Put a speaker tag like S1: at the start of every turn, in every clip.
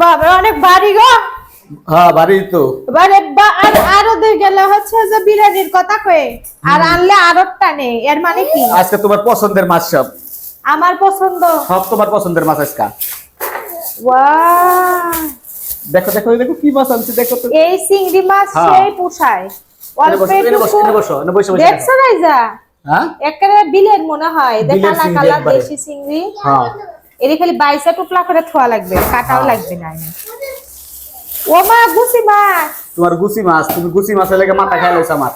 S1: বাবা অনেক ভারী গো।
S2: হ্যাঁ বাড়ি তো
S1: এবারে আরো দিয়ে গেলে হচ্ছে যে বিরিয়ানির কথা কয়ে আর আনলে আরোটা নেই, এর মানে কি?
S2: আজকে তোমার পছন্দের মাছ সব
S1: আমার পছন্দ
S2: সব তোমার পছন্দের মাছ আজকে।
S1: ওয়াও,
S2: দেখো দেখো দেখো কি মাছ আনছি দেখো তো।
S1: এই চিংড়ি মাছ
S2: হ্যাঁ।
S1: সেই পোষায় অল্প
S2: এনে বসো
S1: একটু।
S2: এনে বসো এনে বসে বসে
S1: দেখছো রাইজা
S2: হ্যাঁ
S1: একেবারে বিলের মনে হয়,
S2: বিলের
S1: কালা
S2: চিংড়ি
S1: কালা
S2: একবারে।
S1: দেশি চিংড়ি।
S2: হ্যাঁ
S1: এর খালি বাইসা টুকলা করে থোয়া লাগবে, কাটাও
S2: হ্যাঁ।
S1: লাগবে না। ও মা গুছি মাছ,
S2: তোমার গুছি মাছ, তুমি গুছি মাছের লেগে মাথা খাই লাইছ আমার।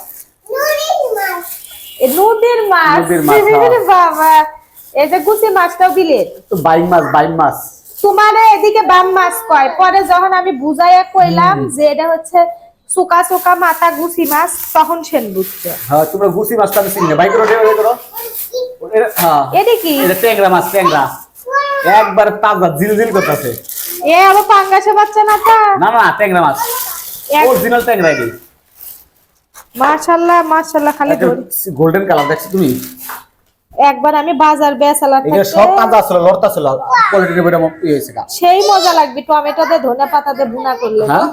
S1: এ নদীর মাছ।
S2: নদীর মাছ, হ্যাঁ।
S1: বাবা এই যে গুছি মাছটাও বিলের।
S2: তো বাইম মাছ
S1: তোমারে এদিকে বাম মাছ কয়, পরে যখন আমি বুঝাইয়া কইলাম যে এটা হচ্ছে সুকা সুকা মাথা গুছি মাছ, তখন সেন বুঝছে।
S2: হ্যাঁ তোমরা গুছি মাছটা আমি চিনি না। ভাই করো ভাই করো। হ্যাঁ
S1: এটা কি?
S2: এটা ট্যাংরা মাছ, ট্যাংরা একবার তাজা জিলজিল করতেছে।
S1: এ আবার পাঙ্গাসে বাচ্চা না তা।
S2: না না ট্যাংরা মাছ, অরিজিনাল ট্যাংরা এটি।
S1: মাশাআল্লাহ মাশাআল্লাহ, খালি ধরি।
S2: গোল্ডেন কালার দেখছো তুমি?
S1: একবার আমি বাজার বেসালা
S2: এটা সব তাজা ছিল, লড়তা ছিল, কোয়ালিটির বড় ই হইছে কা।
S1: সেই মজা লাগবে টমেটো দিয়ে ধনে পাতা দিয়ে ভুনা করলে।
S2: হ্যাঁ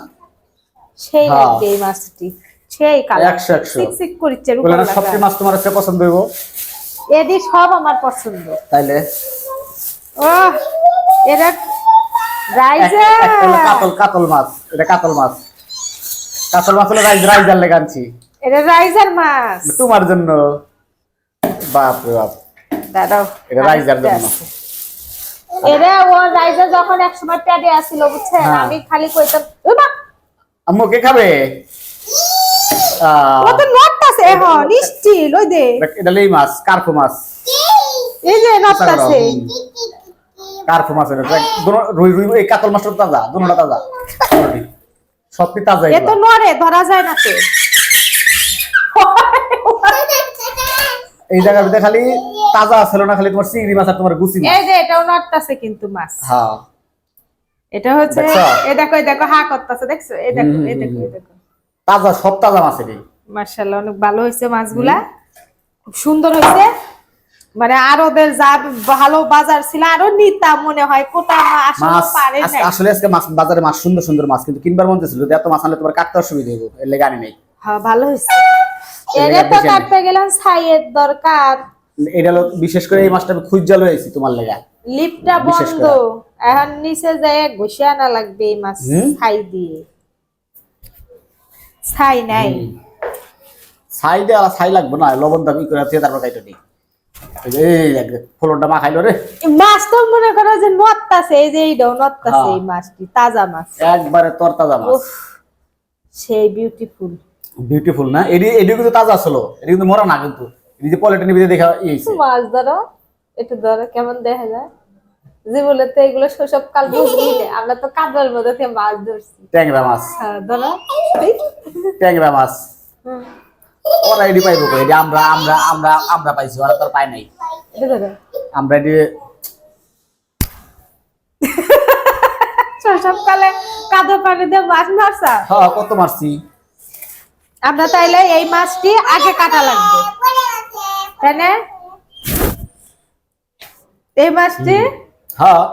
S1: সেই
S2: হ্যাঁ।
S1: লাগবে এই মাছটি, সেই কালার
S2: 100
S1: সিক করছে রূপ
S2: বলে না
S1: লাগা।
S2: সবচেয়ে মাছ তোমার কাছে পছন্দ হইব?
S1: এদি সব আমার পছন্দ।
S2: তাইলে
S1: ও এরা রাইজা
S2: একটা হলো কাতল মাছ, এটা কাতল মাছ। কাতল মাছ হলো রাইজার লেগে আনছি
S1: এটা রাইজার মাছ।
S2: তোমার জন্য। বাপ রে বাপ,
S1: দাদাও
S2: এটা রাইজার জন্য।
S1: এরা ও রাইজা যখন এক সময় প্যাডে আসিল বুঝছেন,
S2: হ্যাঁ।
S1: আমি খালি কইতাম ও মা
S2: আম্মু কে খাবে?
S1: ও তো নটতাছে এখন স্টিল ওই দে।
S2: এটা লেই মাছ, কার্পো মাছ।
S1: এই যে নটতাছে।
S2: কার্পো মাছ এটা রুই রুই এই কাতল মাছটা তাজা, দুটোটা তাজা, সবই তাজা।
S1: এ তো নড়ে, ধরা যায় না তো।
S2: এই জায়গার ভিতরে খালি তাজা ছিল না, খালি তোমার চিংড়ি মাছ আর তোমার গুছি মাছ।
S1: এই যে এটাও নটতাছে কিন্তু মাছ।
S2: হ্যাঁ
S1: এটা হচ্ছে
S2: দেখছো?
S1: এই দেখো হা করতেছে, দেখছো? এই দেখো এই দেখো এই দেখো।
S2: তাজা, সব তাজা মাছ এটি।
S1: মাশাআল্লাহ অনেক ভালো হয়েছে মাছগুলা, খুব সুন্দর হয়েছে। মানে আর ওদের যা ভালো বাজার ছিল আরো নিতাম মনে হয়, কোটা আসলে
S2: মাছ
S1: পারে নাই।
S2: আসলে আজকে মাছ বাজারে মাছ সুন্দর সুন্দর মাছ, কিন্তু কিনবার মন ছিল, এত মাছ আনলে তোমার কাটতে অসুবিধা হইব, এর লেগে আনি নাই।
S1: হ্যাঁ ভালো হয়েছে।
S2: এর
S1: এরে তো
S2: বেশি
S1: কাটতে গেলাম ছাইয়ের দরকার,
S2: এটা হলো বিশেষ করে এই মাছটা আমি খুঁজে লয়েছি তোমার লেগে।
S1: লিফটটা
S2: বিশেষ
S1: বন্ধ,
S2: করে।
S1: এখন নিচে যায় ঘষে আনা লাগবে এই মাছ ছাই দিয়ে। ছাই নাই।
S2: ছাই দেওয়া ছাই লাগবে না, লবণ দাবি করে আছে তারপর কাইটা দিই। এই দেখ ফলনটা মা খাইলো রে।
S1: এই মাছ তো মনে করো যে নত্তাছে, এই যে এইটাও নত্তাছে।
S2: হ্যাঁ।
S1: এই মাছটি তাজা মাছ,
S2: একবারে তরতাজা মাছ।
S1: উফ সেই বিউটিফুল।
S2: বিউটিফুল না? এডি কিন্তু তাজা ছিল, এডি কিন্তু মরা না, কিন্তু এই যে পলিটিনের ভিতরে দেখা ইয়েছে।
S1: মাছ ধরো একটু ধরো, কেমন দেখা যায় জীবনে তো এগুলো সব কাল বুঝলি না, আমরা তো কাদার মধ্যে থেকে মাছ ধরছি।
S2: ট্যাংরা মাছ,
S1: হ্যাঁ ধরো।
S2: ট্যাংরা মাছ
S1: হুম,
S2: ওরা এডি পাইবো কই? এডি আমরা আমরা আমরা আমরা পাইছি, ওরা তো আর পায় নাই।
S1: এটা ধরো।
S2: আমরা এডি
S1: সব কালে কাদা পানি দিয়ে মাছ মারছা।
S2: হ্যাঁ কত মারছি।
S1: আমরা তাইলে এই মাছটি আগে কাটা লাগবে, তাই না? এই মাছটি
S2: হ্যাঁ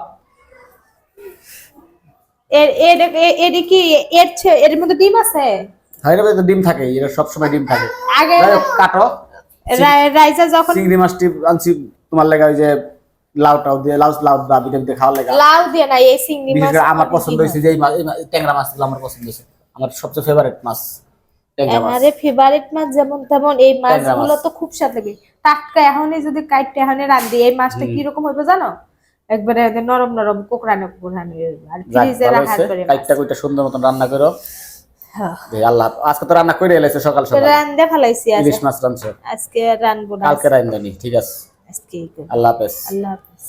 S1: এর কি এর মধ্যে ডিম আছে?
S2: হ্যাঁ এর ভিতরে ডিম থাকে, এর সব সময় ডিম থাকে।
S1: আগে
S2: যাই হোক, কাটো।
S1: রাইজা যখন
S2: চিংড়ি মাছটি আনছি তোমার লেগে, ওই যে লাউটাও দিয়ে লাউ দাবি দিয়ে খাওয়ার লেগে।
S1: লাউ দিয়ে না, এই চিংড়ি
S2: বিশেষ
S1: মাছ
S2: করে আমার পছন্দ হয়েছে যে এই ট্যাংরা মাছগুলো আমার পছন্দ হয়েছে, আমার সবচেয়ে ফেভারিট মাছ ট্যাংরা মাছ।
S1: আমারে ফেভারিট মাছ যেমন তেমন এই মাছগুলো
S2: মাছ।
S1: তো খুব স্বাদ লাগে। টাটকা এখনই যদি কাটতে এখনই রান্ধি, এই মাছটা কি রকম হবে জানো? একবারে নরম নরম কোকড়ানো কোকড়ানো। আর ফ্রিজে রাখার পরে
S2: কাইটটা কইটা সুন্দর মতন রান্না করো।
S1: হ্যাঁ
S2: আল্লাহ আজকে তো রান্না করে এলাইছে সকাল সকাল।
S1: রান্ধে ফেলাইছি
S2: ইলিশ মাছ রাঁধছো,
S1: আজকে রানবো না,
S2: কালকে রান্ধনি। ঠিক আছে,
S1: আজকে
S2: আল্লাহ হাফেজ।
S1: আল্লাহ হাফেজ।